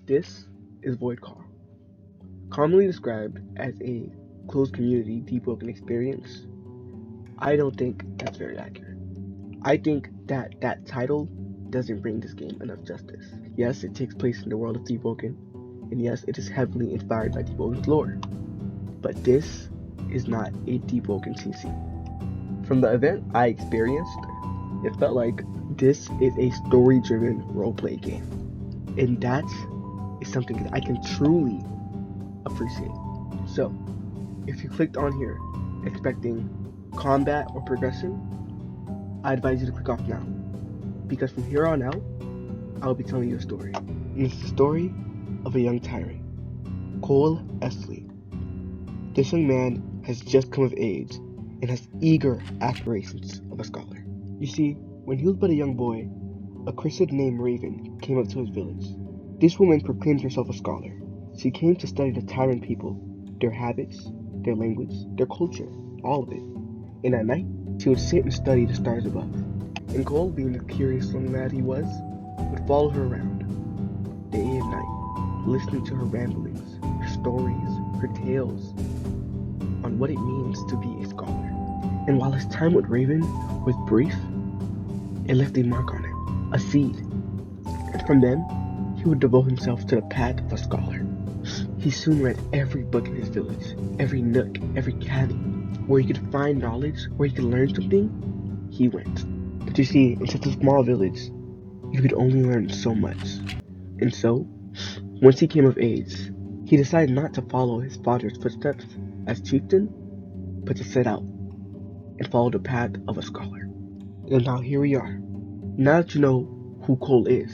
This is Voidcall, commonly described as a closed community debug experience. I don't think that's very accurate. I think that title doesn't bring this game enough justice. Yes, it takes place in the world of Deepwoken, and yes, it is heavily inspired by Deepwoken's lore. But this is not a Deepwoken CC. From the event I experienced, it felt like this is a story-driven roleplay game, and that is something that I can truly appreciate. So, if you clicked on here expecting combat or progression, I advise you to click off now, because from here on out, I'll be telling you a story. And it's the story of a young tyrant, Cole Esley. This young man has just come of age and has eager aspirations of a scholar. You see, when he was but a young boy, a Christian named Raven came up to his village. This woman proclaimed herself a scholar. She came to study the tyrant people, their habits, their language, their culture, all of it. And at night, she would sit and study the stars above. And Cole, being the curious young lad he was, would follow her around, day and night, listening to her ramblings, her stories, her tales, on what it means to be a scholar. And while his time with Raven was brief, it left a mark on him, a seed. And from then, he would devote himself to the path of a scholar. He soon read every book in his village, every nook, every cavity, where he could find knowledge, where he could learn something, he went. But you see, in such a small village, you could only learn so much. And so, once he came of age, he decided not to follow his father's footsteps as chieftain, but to set out and follow the path of a scholar. And now here we are. Now that you know who Cole is,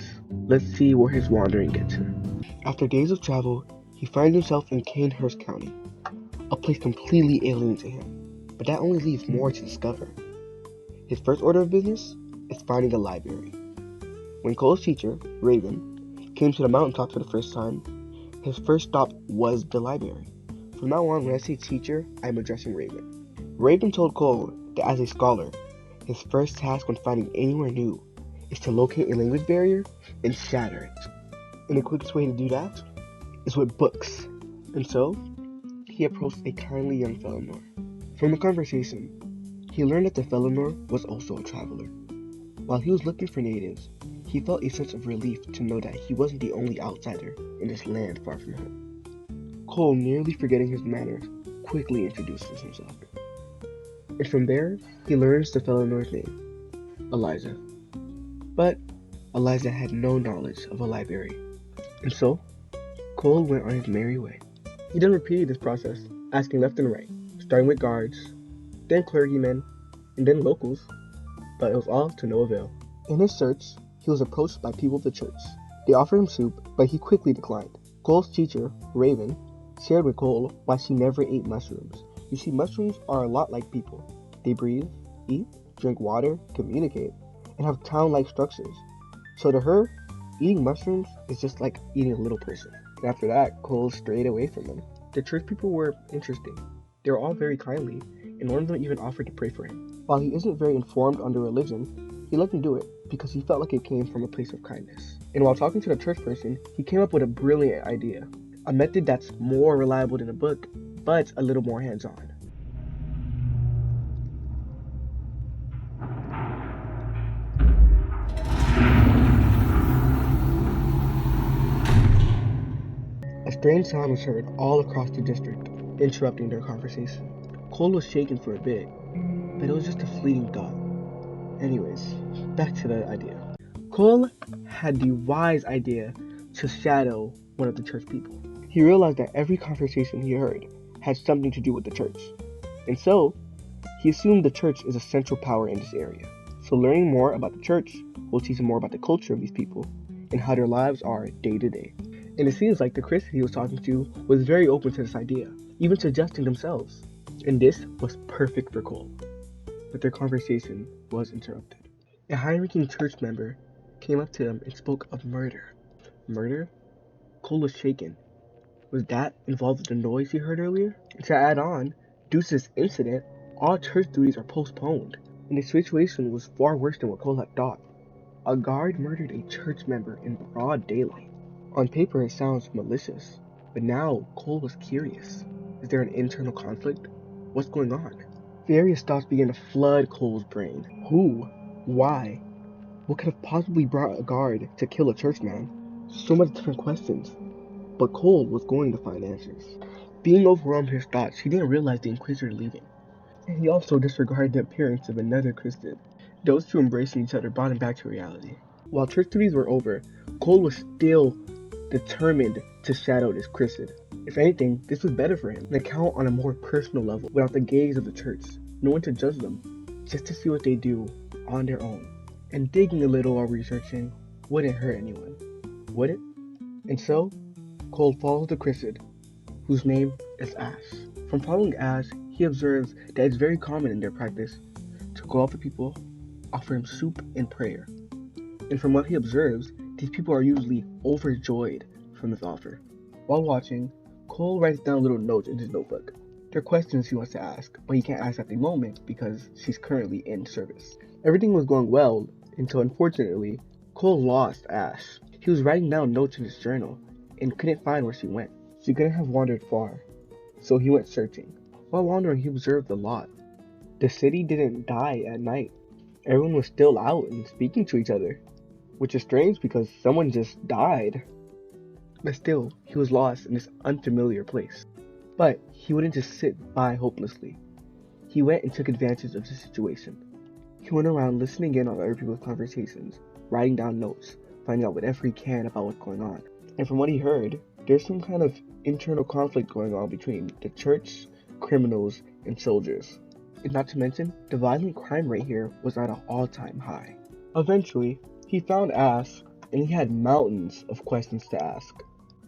let's see where his wandering gets him. After days of travel, he finds himself in Canehurst County, a place completely alien to him, but that only leaves more to discover. His first order of business is finding a library. When Cole's teacher, Raven, came to the mountaintop for the first time, his first stop was the library. From now on, when I say teacher, I'm addressing Raven. Raven told Cole that as a scholar, his first task when finding anywhere new is to locate a language barrier and shatter it. And the quickest way to do that is with books. And so, he approached a kindly young Felinor. From the conversation, he learned that the Felinor was also a traveler. While he was looking for natives, he felt a sense of relief to know that he wasn't the only outsider in this land far from home. Cole, nearly forgetting his manners, quickly introduces himself. And from there, he learns the Felinor's name, Eliza. But Eliza had no knowledge of a library. And so, Cole went on his merry way. He then repeated this process, asking left and right, starting with guards, then clergymen, and then locals, but it was all to no avail. In his search, he was approached by people of the church. They offered him soup, but he quickly declined. Cole's teacher, Raven, shared with Cole why she never ate mushrooms. You see, mushrooms are a lot like people. They breathe, eat, drink water, communicate, and have town-like structures. So to her, eating mushrooms is just like eating a little person. And after that, Cole strayed away from them. The church people were interesting. They were all very kindly, and one of them even offered to pray for him. While he isn't very informed on their religion, he let them do it because he felt like it came from a place of kindness. And while talking to the church person, he came up with a brilliant idea. A method that's more reliable than a book, but a little more hands-on. A strange sound was heard all across the district, interrupting their conversation. Cole was shaken for a bit, but it was just a fleeting thought. Anyways, back to the idea. Cole had the wise idea to shadow one of the church people. He realized that every conversation he heard had something to do with the church, and so he assumed the church is a central power in this area. So learning more about the church will teach him more about the culture of these people and how their lives are day to day. And it seems like the Christian he was talking to was very open to this idea, even suggesting themselves. And this was perfect for Cole. But their conversation was interrupted. A high-ranking church member came up to them and spoke of murder. Murder? Cole was shaken. Was that involved with the noise he heard earlier? And to add on, due to this incident, all church duties are postponed, and the situation was far worse than what Cole had thought. A guard murdered a church member in broad daylight. On paper, it sounds malicious, but now Cole was curious. Is there an internal conflict? What's going on? Various thoughts began to flood Cole's brain. Who? Why? What could have possibly brought a guard to kill a churchman? So many different questions, but Cole was going to find answers. Being overwhelmed with his thoughts, he didn't realize the Inquisitor leaving. And he also disregarded the appearance of another Christian. Those two embracing each other brought him back to reality. While church duties were over, Cole was still determined to shadow this Christian. If anything, this was better for him, an account on a more personal level, without the gaze of the church. No one to judge them, just to see what they do on their own. And digging a little while researching wouldn't hurt anyone, would it? And so, Cole follows the Christian, whose name is Ash. From following Ash, he observes that it's very common in their practice to go up to people, offer him soup and prayer. And from what he observes, these people are usually overjoyed from this offer. While watching, Cole writes down little notes in his notebook. There are questions he wants to ask, but he can't ask at the moment because she's currently in service. Everything was going well until, unfortunately, Cole lost Ash. He was writing down notes in his journal and couldn't find where she went. She couldn't have wandered far, so he went searching. While wandering, he observed a lot. The city didn't die at night. Everyone was still out and speaking to each other, which is strange because someone just died. But still, he was lost in this unfamiliar place. But he wouldn't just sit by hopelessly. He went and took advantage of the situation. He went around listening in on other people's conversations, writing down notes, finding out whatever he can about what's going on. And from what he heard, there's some kind of internal conflict going on between the church, criminals, and soldiers. And not to mention, the violent crime rate here was at an all-time high. Eventually, he found Ash, and he had mountains of questions to ask.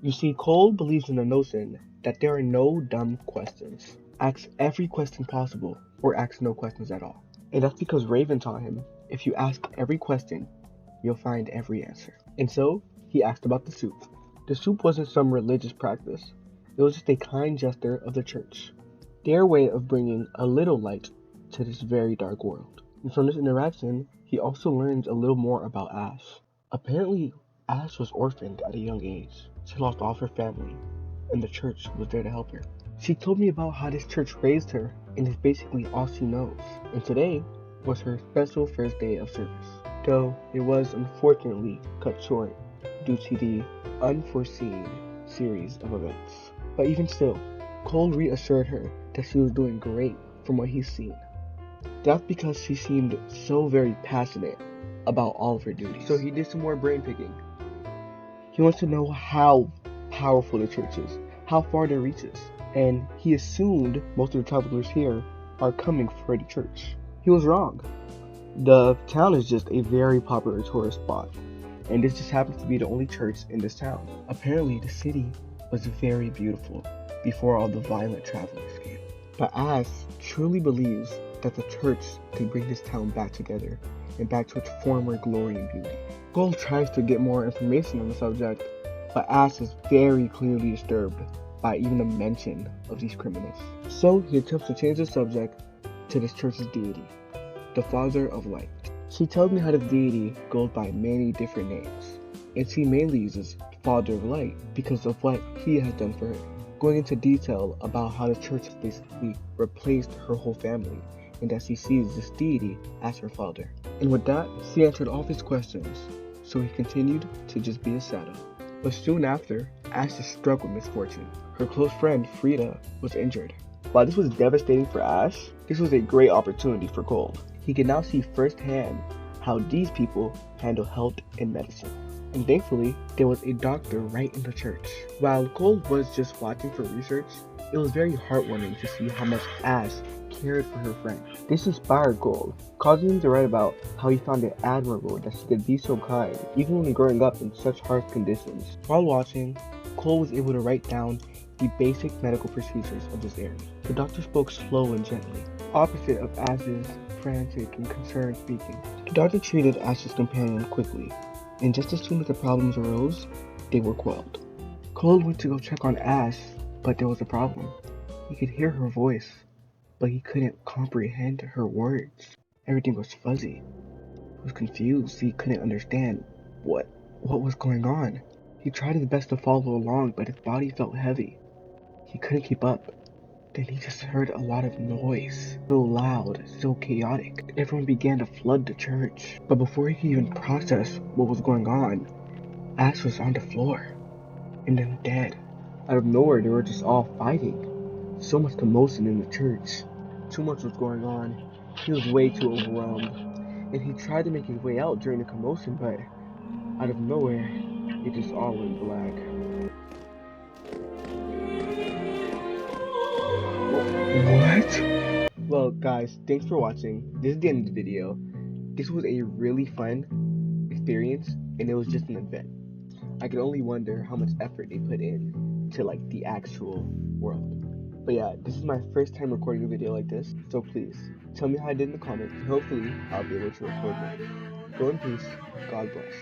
You see, Cole believes in the notion that there are no dumb questions. Ask every question possible, or ask no questions at all. And that's because Raven taught him, if you ask every question, you'll find every answer. And so, he asked about the soup. The soup wasn't some religious practice. It was just a kind gesture of the church. Their way of bringing a little light to this very dark world. And from this interaction, he also learned a little more about Ash. Apparently, Ash was orphaned at a young age. She lost all of her family, and the church was there to help her. She told me about how this church raised her, and is basically all she knows. And today was her special first day of service. Though it was unfortunately cut short due to the unforeseen series of events. But even still, Cole reassured her that she was doing great from what he's seen. That's because she seemed so very passionate about all of her duties. So he did some more brain picking. He wants to know how powerful the church is, how far it reaches, and he assumed most of the travelers here are coming for the church. He was wrong. The town is just a very popular tourist spot, and this just happens to be the only church in this town. Apparently, the city was very beautiful before all the violent travelers came. But Ash truly believes that the church can bring this town back together and back to its former glory and beauty. Cole tries to get more information on the subject, but Ash is very clearly disturbed by even the mention of these criminals. So he attempts to change the subject to this church's deity, the Father of Light. She tells me how the deity goes by many different names, and she mainly uses Father of Light because of what he has done for her, going into detail about how the church has basically replaced her whole family, and that she sees this deity as her father. And with that, she answered all of his questions, so he continued to just be a shadow. But soon after, Ash is struck with misfortune. Her close friend, Frida, was injured. While this was devastating for Ash, this was a great opportunity for Cole. He could now see firsthand how these people handle health and medicine. And thankfully, there was a doctor right in the church. While Cole was just watching for research, it was very heartwarming to see how much Ash cared for her friend. This inspired Cole, causing him to write about how he found it admirable that she could be so kind, even when growing up in such harsh conditions. While watching, Cole was able to write down the basic medical procedures of this area. The doctor spoke slow and gently, opposite of Ash's frantic and concerned speaking. The doctor treated Ash's companion quickly, and just as soon as the problems arose, they were quelled. Cole went to go check on Ash, but there was a problem. He could hear her voice, but he couldn't comprehend her words. Everything was fuzzy. He was confused. He couldn't understand what was going on. He tried his best to follow along, but his body felt heavy. He couldn't keep up. Then he just heard a lot of noise. So loud, so chaotic. Everyone began to flood the church. But before he could even process what was going on, Ash was on the floor. And then dead. Out of nowhere, they were just all fighting. So much commotion in the church. Too much was going on. He was way too overwhelmed. And he tried to make his way out during the commotion, but out of nowhere, it just all went black. What? Well, guys, thanks for watching. This is the end of the video. This was a really fun experience, and it was just an event. I can only wonder how much effort they put in to like the actual world. But yeah, this is my first time recording a video like this, so please tell me how I did in the comments, and hopefully I'll be able to record more. Go in peace. God bless.